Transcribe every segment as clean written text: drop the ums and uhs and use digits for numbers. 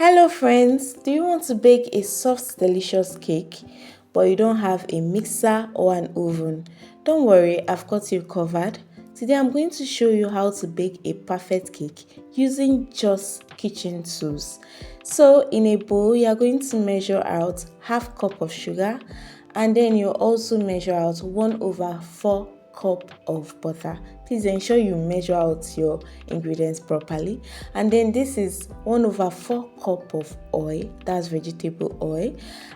Hello friends, do you want to bake a soft delicious cake but you don't have a mixer or an oven? Don't worry, I've got you covered. Today I'm going to show you how to bake a perfect cake using just kitchen tools. So in a bowl you are going to measure out half cup of sugar and then you also measure out 1/4 cup of butter. Please ensure you measure out your ingredients properly. And then this is 1/4 cup of oil, that's vegetable oil.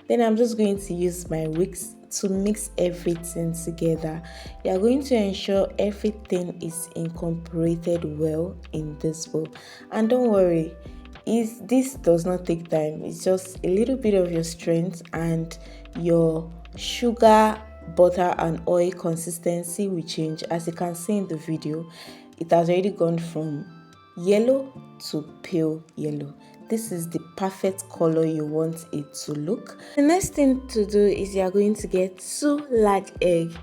Then I'm just going to use my whisk to mix everything together. You are going to ensure everything is incorporated well in this bowl. And don't worry, this does not take time. It's just a little bit of your strength and your sugar, butter and oil consistency will change. As you can see in the video, it has already gone from yellow to pale yellow. This is the perfect color you want it to look. The next thing to do is you are going to get 2 large eggs.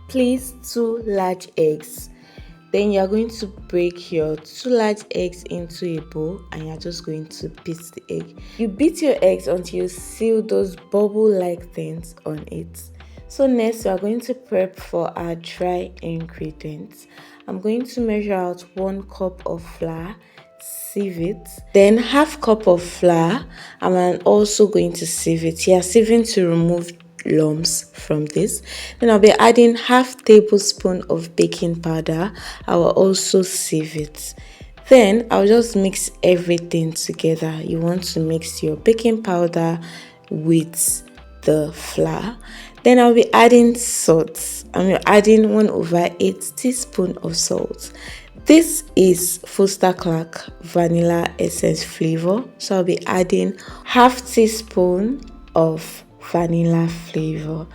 Please, 2 large eggs. Then you are going to break your 2 large eggs into a bowl and you're just going to beat the egg. You beat your eggs until you see those bubble-like things on it. So next we are going to prep for our dry ingredients. I'm going to measure out 1 cup of flour, sieve it, then half cup of flour. I'm also going to sieve it. Yeah, sieving to remove lumps from this. Then I'll be adding half tablespoon of baking powder. I will also sieve it. Then I'll just mix everything together. You want to mix your baking powder with the flour. Then I'll be adding salt. I'm adding 1/8 teaspoon of salt. This is Foster Clark vanilla essence flavor, so I'll be adding half teaspoon of vanilla flavor.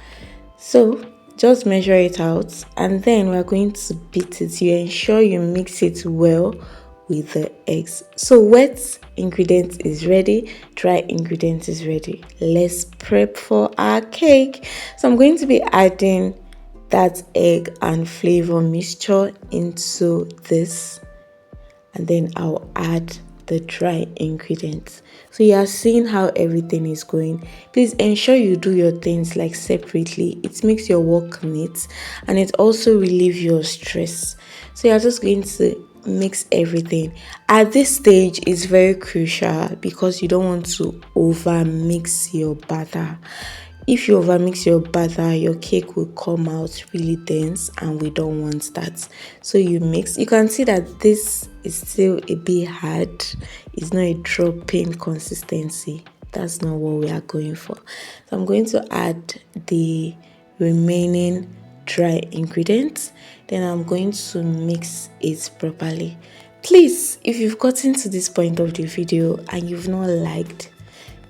So just measure it out and then we're going to beat it. You ensure you mix it well with the eggs. So wet ingredient is ready, dry ingredient is ready. Let's prep for our cake. So I'm going to be adding that egg and flavor mixture into this and then I'll add the dry ingredients. So you are seeing how everything is going. Please ensure you do your things like separately. It makes your work neat and it also relieves your stress. So you are just going to mix everything. At this stage is very crucial because you don't want to over mix your batter. If you over mix your batter, your cake will come out really dense and we don't want that. So you mix. You can see that this is still a bit hard. It's not a dropping consistency. That's not what we are going for. So I'm going to add the remaining dry ingredients. Then I'm going to mix it properly. Please, if you've gotten to this point of the video and you've not liked,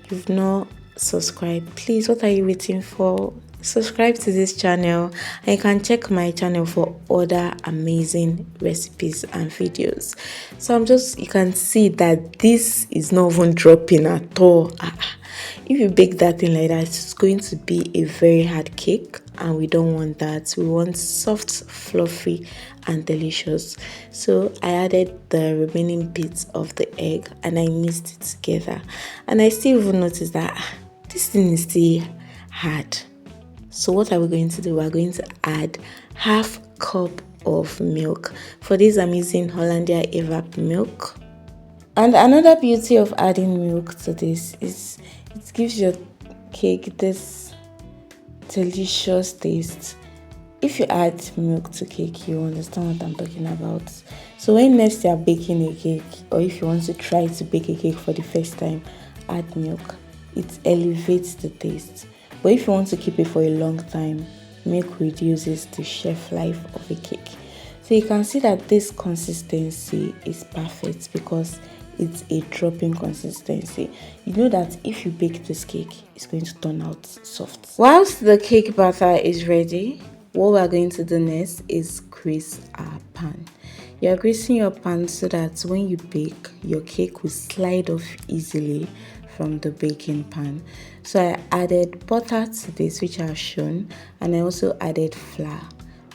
you've not subscribed, please, what are you waiting for? Subscribe to this channel and you can check my channel for other amazing recipes and videos. So you can see that this is not even dropping at all. If you bake that thing like that, it's going to be a very hard cake and we don't want that. We want soft, fluffy and delicious. So I added the remaining bits of the egg and I mixed it together and I still even noticed that this thing is still hard. So what are we going to do? We're going to add half cup of milk. For this I'm using Hollandia evap milk. And another beauty of adding milk to this is it gives your cake this delicious taste. If you add milk to cake, you understand what I'm talking about. So when next you are baking a cake, or if you want to try to bake a cake for the first time, add milk. It elevates the taste. But if you want to keep it for a long time, milk reduces the shelf life of a cake. So you can see that this consistency is perfect because it's a dropping consistency. You know that if you bake this cake, it's going to turn out soft. Whilst the cake batter is ready, what we are going to do next is grease our pan. You are greasing your pan so that when you bake, your cake will slide off easily from the baking pan. So I added butter to this, which I've shown, and I also added flour.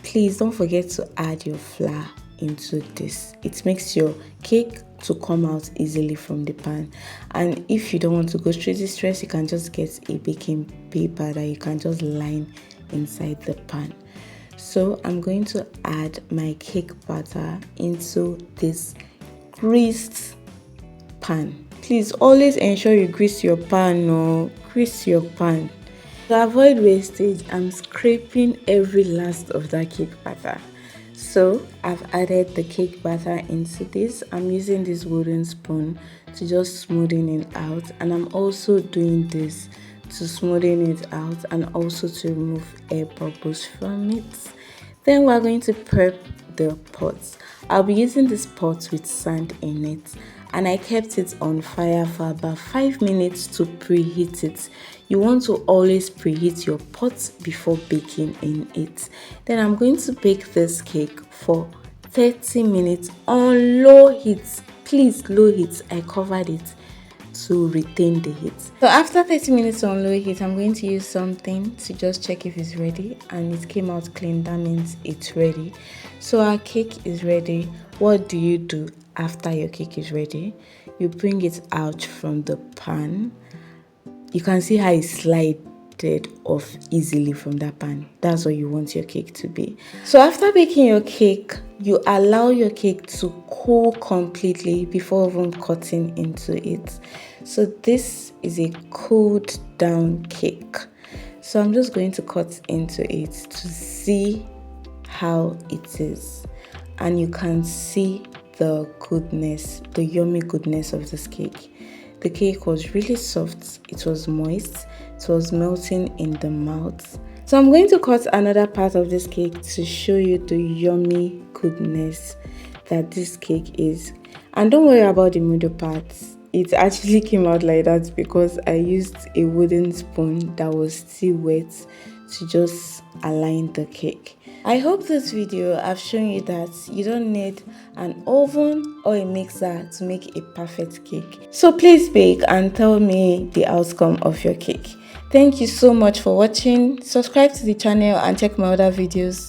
Please don't forget to add your flour into this. It makes your cake to come out easily from the pan. And if you don't want to go through this stress, you can just get a baking paper that you can just line inside the pan. So I'm going to add my cake batter into this greased pan. Please always ensure you grease your pan or grease your pan. To avoid wastage, I'm scraping every last of that cake batter. So I've added the cake batter into this. I'm using this wooden spoon to just smoothen it out, and I'm also doing this to smoothen it out and also to remove air bubbles from it. Then we're going to prep the pot. I'll be using this pot with sand in it, and I kept it on fire for about 5 minutes to preheat it. You want to always preheat your pot before baking in it. Then I'm going to bake this cake for 30 minutes on low heat. Please, low heat. I covered it to retain the heat. So after 30 minutes on low heat, I'm going to use something to just check if it's ready, and it came out clean. That means it's ready. So our cake is ready. What do you do after your cake is ready? You bring it out from the pan. You can see how it slided off easily from that pan. That's what you want your cake to be. So after baking your cake, you allow your cake to cool completely before even cutting into it. So this is a cooled down cake. So I'm just going to cut into it to see how it is. And you can see the goodness, the yummy goodness of this cake. The cake was really soft, it was moist, it was melting in the mouth. So I'm going to cut another part of this cake to show you the yummy goodness that this cake is. And don't worry about the middle parts. It actually came out like that because I used a wooden spoon that was still wet to just align the cake. I hope this video I've shown you that you don't need an oven or a mixer to make a perfect cake. So please bake and tell me the outcome of your cake. Thank you so much for watching. Subscribe to the channel and check my other videos.